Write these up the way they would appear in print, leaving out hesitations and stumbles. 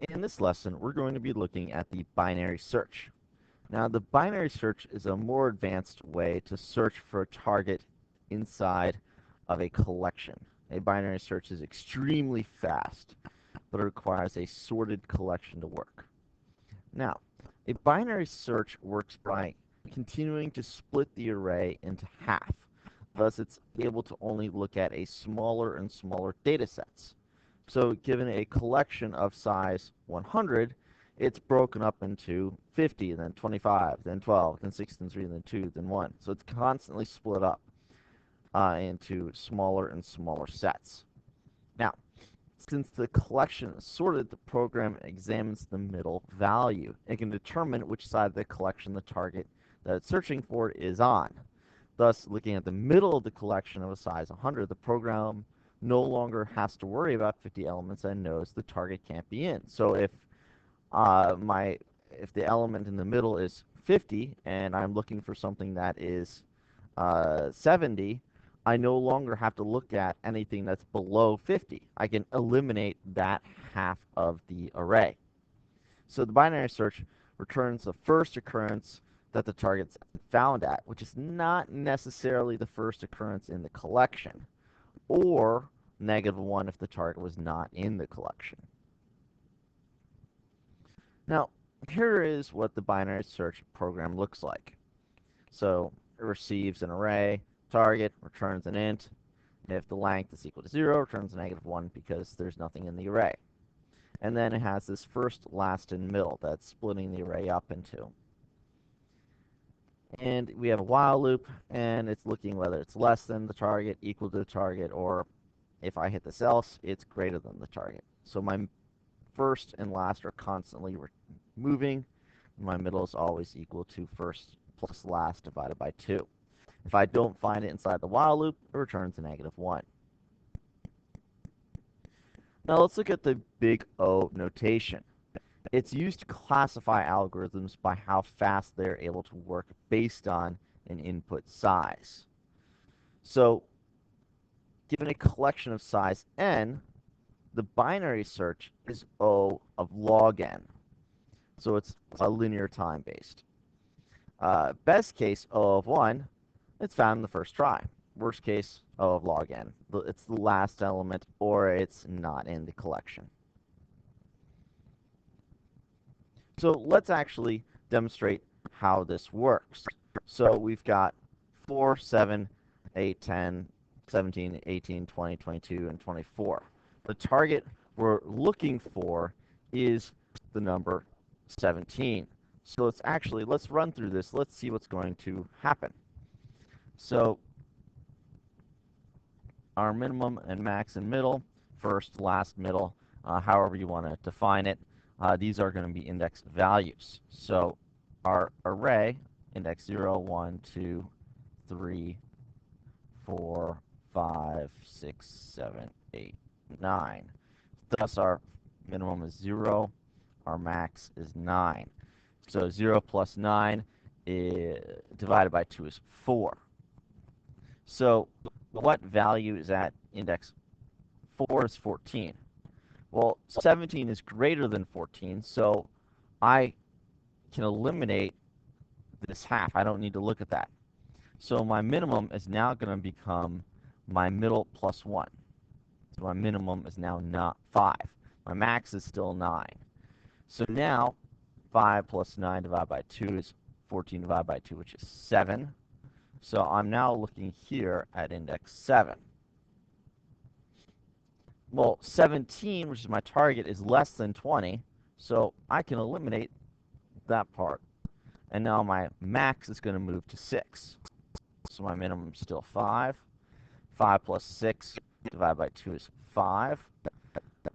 In this lesson, we're going to be looking at the binary search. Now, the binary search is a more advanced way to search for a target inside of a collection. A binary search is extremely fast, but it requires a sorted collection to work. Now, a binary search works by continuing to split the array into half. Thus, it's able to only look at a smaller and smaller data sets. So given a collection of size 100, it's broken up into 50, then 25, then 12, then 6, then 3, then 2, then 1. So it's constantly split up into smaller and smaller sets. Now, since the collection is sorted, the program examines the middle value. It can determine which side of the collection the target that it's searching for is on. Thus, looking at the middle of the collection of a size 100, the program no longer has to worry about 50 elements and knows the target can't be in. So if the element in the middle is 50 and I'm looking for something that is 70, I no longer have to look at anything that's below 50. I can eliminate that half of the array. So the binary search returns the first occurrence that the target's found at, which is not necessarily the first occurrence in the collection, or -1 if the target was not in the collection. Now, here is what the binary search program looks like. So it receives an array, target, returns an int. If the length is equal to 0, returns -1 because there's nothing in the array. And then it has this first, last, and middle that's splitting the array up into. And we have a while loop, and it's looking whether it's less than the target, equal to the target, or if I hit this else, it's greater than the target. So my first and last are constantly moving. My middle is always equal to first plus last divided by 2. If I don't find it inside the while loop, it returns a -1. Now let's look at the big O notation. It's used to classify algorithms by how fast they're able to work based on an input size. So given a collection of size n, the binary search is O of log n. So it's a linear time based. Best case, O of 1, it's found in the first try. Worst case, O of log n. It's the last element, or it's not in the collection. So let's actually demonstrate how this works. So we've got 4, 7, 8, 10, 17, 18, 20, 22, and 24. The target we're looking for is the number 17. So let's run through this. Let's see what's going to happen. So our minimum and max and middle, first, last, middle, however you want to define it. These are going to be index values. So our array, index 0, 1, 2, 3, 4, 5, 6, 7, 8, 9. Thus our minimum is 0, our max is 9. So 0 plus 9 divided by 2 is 4. So what value is at index 4 is 14. Well, 17 is greater than 14, so I can eliminate this half. I don't need to look at that. So my minimum is now going to become my middle plus 1. So my minimum is now not 5. My max is still 9. So now 5 plus 9 divided by 2 is 14 divided by 2, which is 7. So I'm now looking here at index 7. Well, 17, which is my target, is less than 20, so I can eliminate that part. And now my max is going to move to 6. So my minimum is still 5. 5 plus 6 divided by 2 is 5.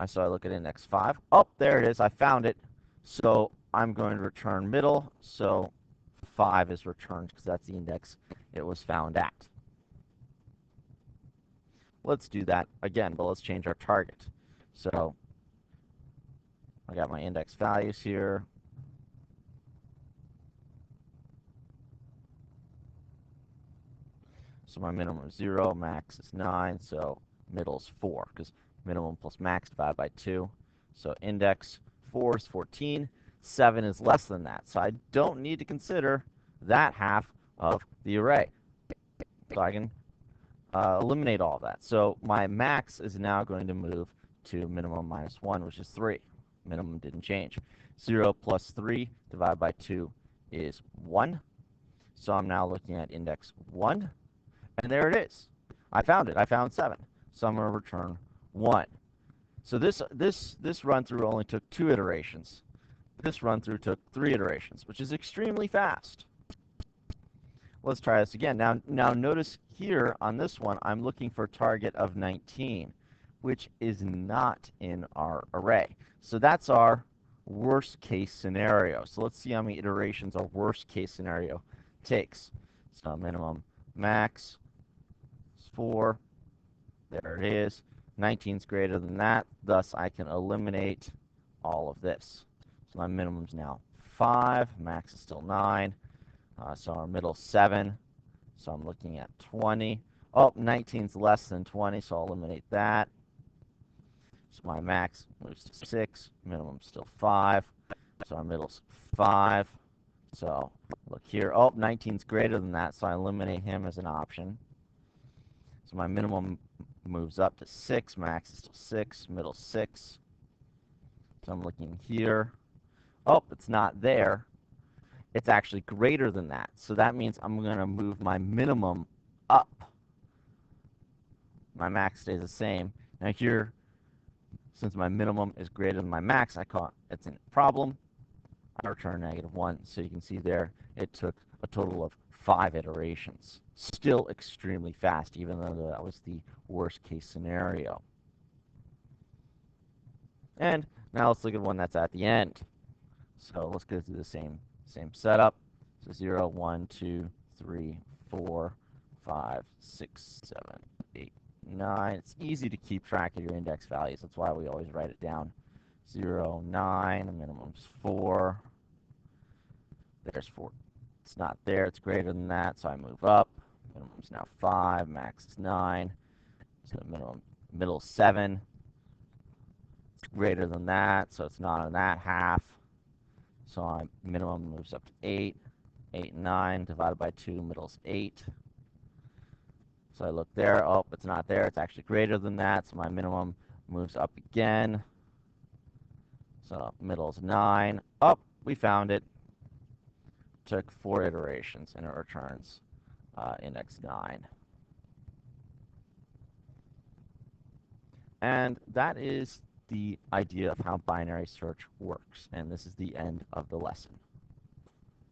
So I look at index 5. Oh, there it is. I found it. So I'm going to return middle. So 5 is returned because that's the index it was found at. Let's do that again, but let's change our target. So I got my index values here. So my minimum is 0, max is 9, so middle is 4, because minimum plus max divided by 2. So index 4 is 14. 7 is less than that. So I don't need to consider that half of the array. So I can eliminate all of that. So my max is now going to move to minimum minus 1, which is 3. Minimum didn't change. 0 plus 3 divided by 2 is 1. So I'm now looking at index 1. And there it is. I found it. I found 7. So I'm going to return 1. So this run through only took 2 iterations. This run through took 3 iterations, which is extremely fast. Let's try this again. Now notice here on this one, I'm looking for a target of 19, which is not in our array. So that's our worst case scenario. So let's see how many iterations our worst case scenario takes. So minimum max is 4. There it is. 19 is greater than that. Thus, I can eliminate all of this. So my minimum is now 5. Max is still 9. So our middle 7. So I'm looking at 20. Oh, 19 is less than 20, so I'll eliminate that. So my max moves to 6. Minimum still 5. So our middle's 5. So look here. Oh, 19 is greater than that, so I eliminate him as an option. So my minimum moves up to 6. Max is still 6. Middle 6. So I'm looking here. Oh, it's not there. It's actually greater than that. So that means I'm going to move my minimum up. My max stays the same. Now here, since my minimum is greater than my max, I call it's a problem. I return -1. So you can see there it took a total of 5 iterations. Still extremely fast, even though that was the worst case scenario. And now let's look at one that's at the end. So let's go through the same setup. So 0, 1, 2, 3, 4, 5, 6, 7, 8, 9. It's easy to keep track of your index values. That's why we always write it down. 0, 9, the minimum's 4. There's 4. It's not there. It's greater than that, so I move up. Minimum's now 5. Max is 9. So the middle 7. It's greater than that, so it's not in that half. So my minimum moves up to 8. 8 and 9 divided by 2, middle's 8. So I look there. Oh, it's not there. It's actually greater than that, so my minimum moves up again. So middle's 9. Oh, we found it. Took 4 iterations, and it returns index 9. And that is the idea of how binary search works. And this is the end of the lesson.